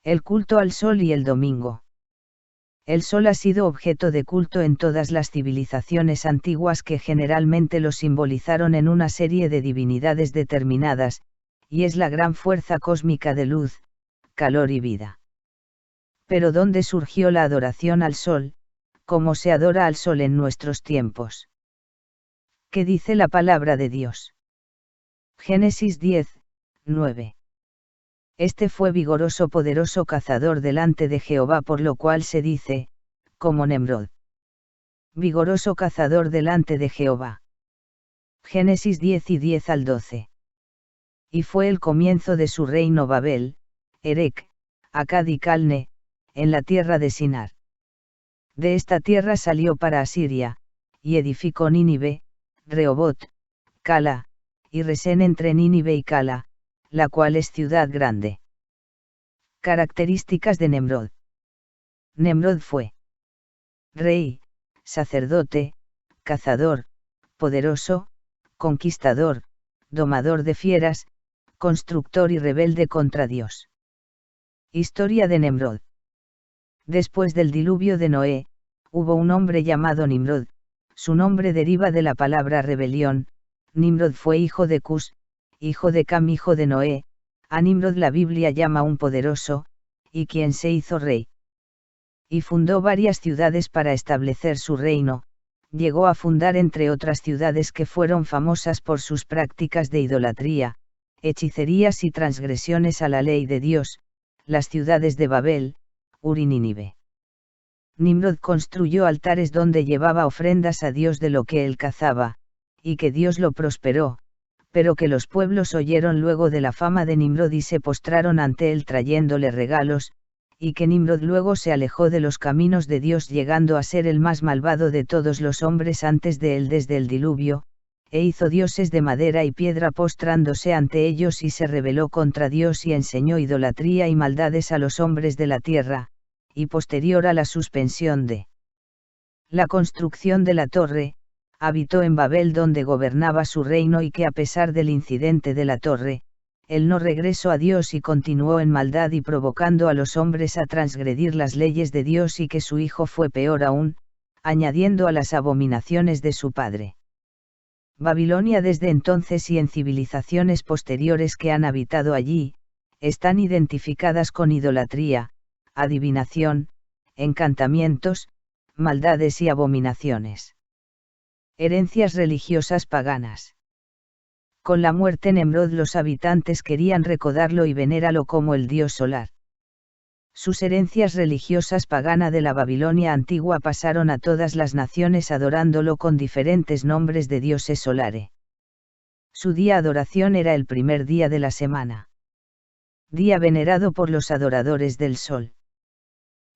El culto al sol y el domingo. El sol ha sido objeto de culto en todas las civilizaciones antiguas que generalmente lo simbolizaron en una serie de divinidades determinadas, y es la gran fuerza cósmica de luz, calor y vida. Pero ¿dónde surgió la adoración al sol? ¿Cómo se adora al sol en nuestros tiempos? ¿Qué dice la palabra de Dios? Génesis 10, 9. Este fue vigoroso poderoso cazador delante de Jehová, por lo cual se dice, como Nemrod. Vigoroso cazador delante de Jehová. Génesis 10 y 10 al 12. Y fue el comienzo de su reino Babel, Erec, Acad y Calne, en la tierra de Sinar. De esta tierra salió para Asiria, y edificó Nínive, Rehobot, Cala, y Resén entre Nínive y Cala, la cual es ciudad grande. Características de Nemrod. Nemrod fue rey, sacerdote, cazador, poderoso, conquistador, domador de fieras, constructor y rebelde contra Dios. Historia de Nemrod. Después del diluvio de Noé, hubo un hombre llamado Nimrod. Su nombre deriva de la palabra rebelión. Nimrod fue hijo de Cus, hijo de Cam, hijo de Noé. A Nimrod la Biblia llama un poderoso, y quien se hizo rey. Y fundó varias ciudades para establecer su reino. Llegó a fundar entre otras ciudades que fueron famosas por sus prácticas de idolatría, hechicerías y transgresiones a la ley de Dios, las ciudades de Babel, Ur y Nínive. Nimrod construyó altares donde llevaba ofrendas a Dios de lo que él cazaba, y que Dios lo prosperó, pero que los pueblos oyeron luego de la fama de Nimrod y se postraron ante él trayéndole regalos, y que Nimrod luego se alejó de los caminos de Dios, llegando a ser el más malvado de todos los hombres antes de él desde el diluvio, e hizo dioses de madera y piedra postrándose ante ellos, y se rebeló contra Dios y enseñó idolatría y maldades a los hombres de la tierra, y posterior a la suspensión de la construcción de la torre, habitó en Babel donde gobernaba su reino, y que a pesar del incidente de la torre, él no regresó a Dios y continuó en maldad y provocando a los hombres a transgredir las leyes de Dios, y que su hijo fue peor aún, añadiendo a las abominaciones de su padre. Babilonia desde entonces y en civilizaciones posteriores que han habitado allí, están identificadas con idolatría, adivinación, encantamientos, maldades y abominaciones. Herencias religiosas paganas. Con la muerte Nemrod los habitantes querían recordarlo y venerarlo como el dios solar. Sus herencias religiosas pagana de la Babilonia antigua pasaron a todas las naciones adorándolo con diferentes nombres de dioses solares. Su día adoración era el primer día de la semana. Día venerado por los adoradores del sol.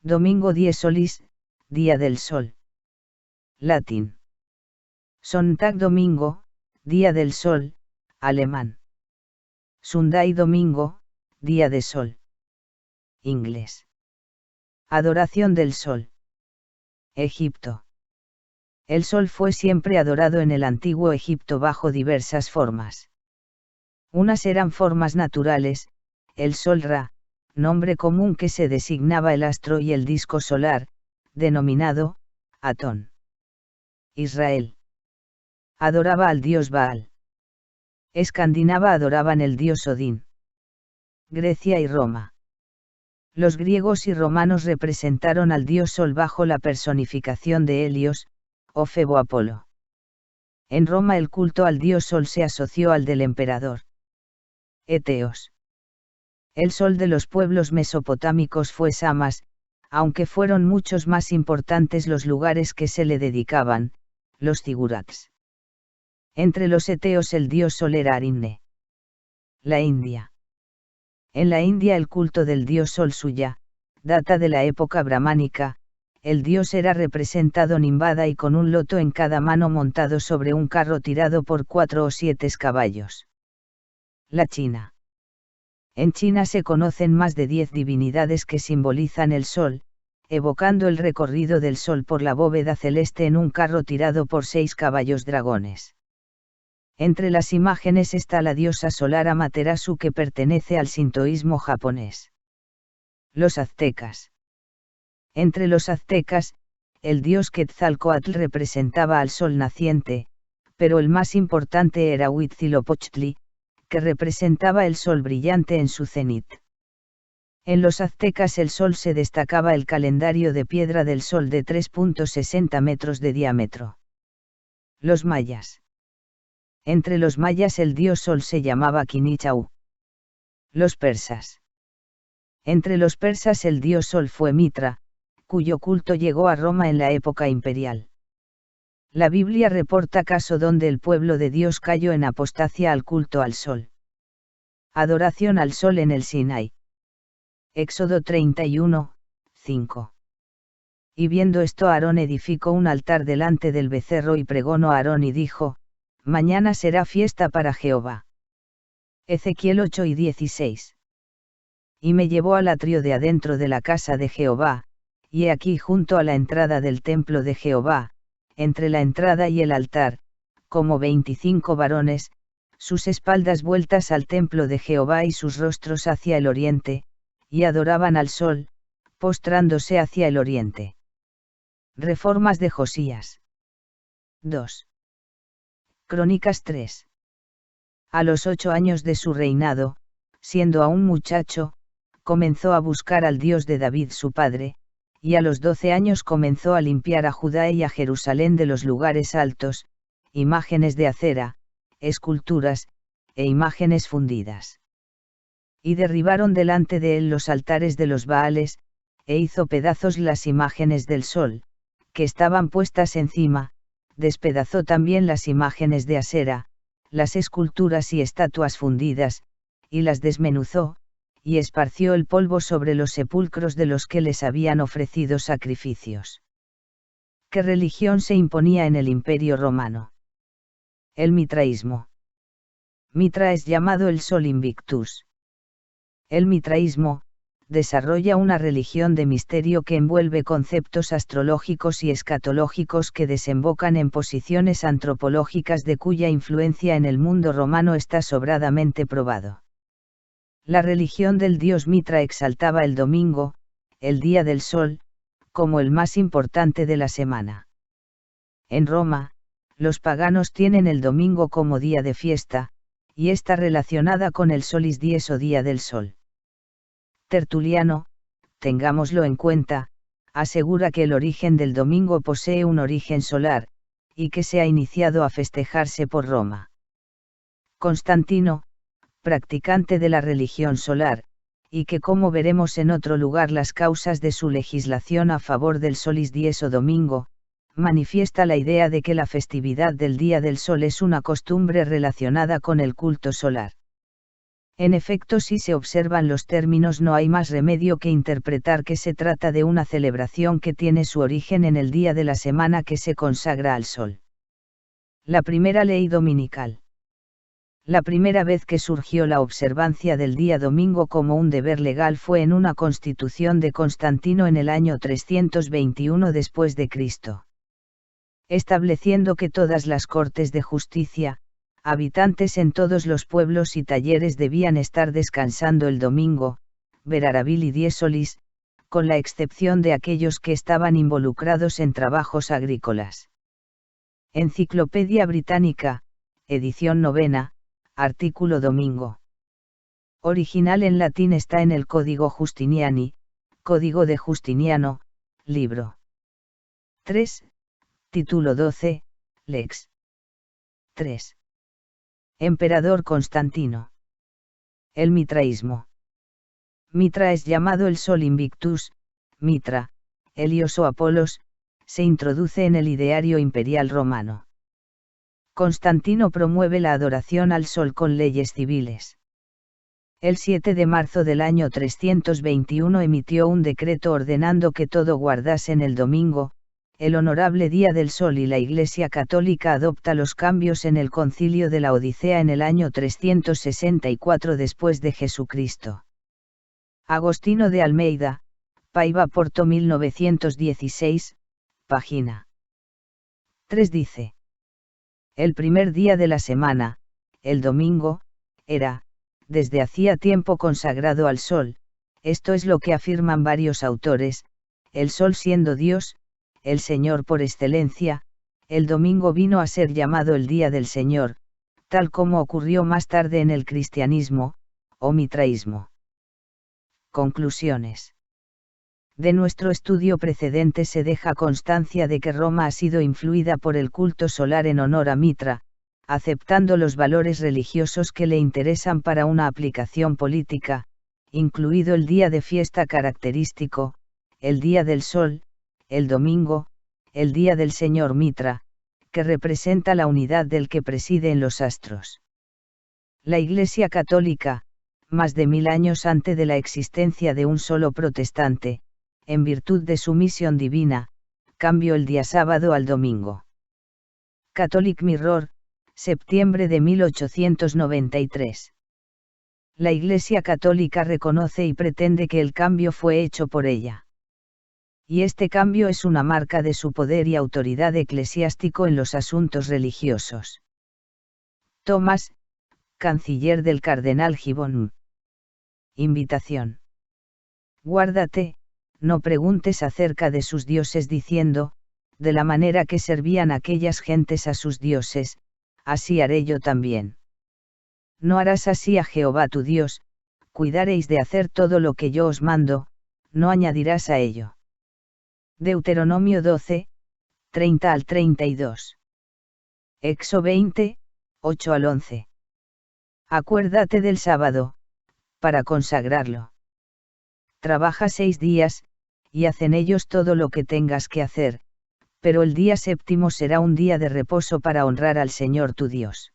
Domingo die solis, día del sol. Latín. Sonntag domingo, día del sol, alemán. Sunday domingo, día de sol. Inglés. Adoración del sol. Egipto. El sol fue siempre adorado en el antiguo Egipto bajo diversas formas. Unas eran formas naturales, el sol Ra, nombre común que se designaba el astro y el disco solar, denominado Atón. Israel adoraba al dios Baal. Escandinava adoraban el dios Odín. Grecia y Roma. Los griegos y romanos representaron al dios Sol bajo la personificación de Helios, o Febo Apolo. En Roma el culto al dios Sol se asoció al del emperador Eteos. El sol de los pueblos mesopotámicos fue Samas, aunque fueron muchos más importantes los lugares que se le dedicaban, los zigurats. Entre los eteos el dios Sol era Arinne. La India. En la India el culto del dios Sol Suya, data de la época brahmánica. El dios era representado nimbada y con un loto en cada mano montado sobre un carro tirado por 4 o 7 caballos. La China. En China se conocen más de 10 divinidades que simbolizan el sol, evocando el recorrido del sol por la bóveda celeste en un carro tirado por 6 caballos dragones. Entre las imágenes está la diosa solar Amaterasu, que pertenece al sintoísmo japonés. Los aztecas. Entre los aztecas, el dios Quetzalcóatl representaba al sol naciente, pero el más importante era Huitzilopochtli, que representaba el sol brillante en su cenit. En los aztecas el sol se destacaba el calendario de piedra del sol de 3.60 metros de diámetro. Los mayas. Entre los mayas el dios sol se llamaba Kinichau. Los persas. Entre los persas el dios sol fue Mitra, cuyo culto llegó a Roma en la época imperial. La Biblia reporta caso donde el pueblo de Dios cayó en apostasia al culto al sol. Adoración al sol en el Sinai. Éxodo 31, 5. Y viendo esto Aarón edificó un altar delante del becerro y pregonó a Aarón y dijo, mañana será fiesta para Jehová. Ezequiel 8 y 16. Y me llevó al atrio de adentro de la casa de Jehová, y he aquí junto a la entrada del templo de Jehová, entre la entrada y el altar, como 25 varones, sus espaldas vueltas al templo de Jehová y sus rostros hacia el oriente, y adoraban al sol, postrándose hacia el oriente. Reformas de Josías. 2. Crónicas 3. A los 8 años de su reinado, siendo aún muchacho, comenzó a buscar al Dios de David su padre, y a los 12 años comenzó a limpiar a Judá y a Jerusalén de los lugares altos, imágenes de acera, esculturas, e imágenes fundidas. Y derribaron delante de él los altares de los Baales, e hizo pedazos las imágenes del sol, que estaban puestas encima, despedazó también las imágenes de Asera, las esculturas y estatuas fundidas, y las desmenuzó, y esparció el polvo sobre los sepulcros de los que les habían ofrecido sacrificios. ¿Qué religión se imponía en el Imperio Romano? El mitraísmo. Mitra es llamado el Sol Invictus. El mitraísmo desarrolla una religión de misterio que envuelve conceptos astrológicos y escatológicos que desembocan en posiciones antropológicas de cuya influencia en el mundo romano está sobradamente probado. La religión del dios Mitra exaltaba el domingo, el día del sol, como el más importante de la semana. En Roma, los paganos tienen el domingo como día de fiesta, y está relacionada con el solis dies o día del sol. Tertuliano, tengámoslo en cuenta, asegura que el origen del domingo posee un origen solar, y que se ha iniciado a festejarse por Roma. Constantino, practicante de la religión solar, y que como veremos en otro lugar las causas de su legislación a favor del solis dies o domingo, manifiesta la idea de que la festividad del día del sol es una costumbre relacionada con el culto solar. En efecto, si se observan los términos, no hay más remedio que interpretar que se trata de una celebración que tiene su origen en el día de la semana que se consagra al sol. La primera ley dominical. La primera vez que surgió la observancia del día domingo como un deber legal fue en una constitución de Constantino en el año 321 después de Cristo. Estableciendo que todas las cortes de justicia, habitantes en todos los pueblos y talleres debían estar descansando el domingo, venerabili dies solis, con la excepción de aquellos que estaban involucrados en trabajos agrícolas. Enciclopedia Británica, edición 9, artículo domingo. Original en latín está en el Código Justiniani, Código de Justiniano, libro 3, título 12, Lex 3. Emperador Constantino. El mitraísmo. Mitra es llamado el Sol Invictus, Mitra, Helios o Apolos, se introduce en el ideario imperial romano. Constantino promueve la adoración al sol con leyes civiles. El 7 de marzo del año 321 emitió un decreto ordenando que todo guardasen el domingo, el honorable día del sol, y la Iglesia Católica adopta los cambios en el Concilio de la Odisea en el año 364 después de Jesucristo. Agostino de Almeida, Paiva Porto 1916, página 3 dice: el primer día de la semana, el domingo, era, desde hacía tiempo consagrado al sol, Esto es lo que afirman varios autores: el sol siendo Dios, el Señor por excelencia, el domingo vino a ser llamado el Día del Señor, tal como ocurrió más tarde en el cristianismo, o mitraísmo. Conclusiones. De nuestro estudio precedente se deja constancia de que Roma ha sido influida por el culto solar en honor a Mitra, aceptando los valores religiosos que le interesan para una aplicación política, incluido el día de fiesta característico, el día del sol, el domingo, el día del señor Mitra, que representa la unidad del que preside en los astros. La Iglesia Católica, más de 1000 años antes de la existencia de un solo protestante, en virtud de su misión divina, cambió el día sábado al domingo. Catholic Mirror, septiembre de 1893. La Iglesia Católica reconoce y pretende que el cambio fue hecho por ella. Y este cambio es una marca de su poder y autoridad eclesiástico en los asuntos religiosos. Thomas, canciller del cardenal Gibbon. Invitación. Guárdate, no preguntes acerca de sus dioses diciendo, de la manera que servían aquellas gentes a sus dioses, así haré yo también. No harás así a Jehová tu Dios, cuidaréis de hacer todo lo que yo os mando, no añadirás a ello. Deuteronomio 12, 30 al 32. Éxodo 20, 8 al 11. Acuérdate del sábado, para consagrarlo. Trabaja 6 días, y haz en ellos todo lo que tengas que hacer, pero el día séptimo será un día de reposo para honrar al Señor tu Dios.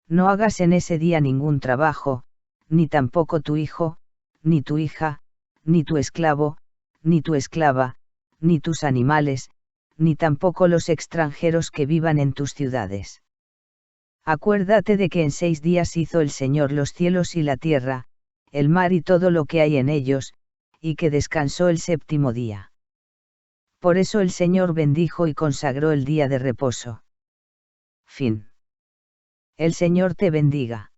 No hagas en ese día ningún trabajo, ni tampoco tu hijo, ni tu hija, ni tu esclavo, ni tu esclava, ni tus animales, ni tampoco los extranjeros que vivan en tus ciudades. Acuérdate de que en 6 días hizo el Señor los cielos y la tierra, el mar y todo lo que hay en ellos, y que descansó el séptimo día. Por eso el Señor bendijo y consagró el día de reposo. Fin. El Señor te bendiga.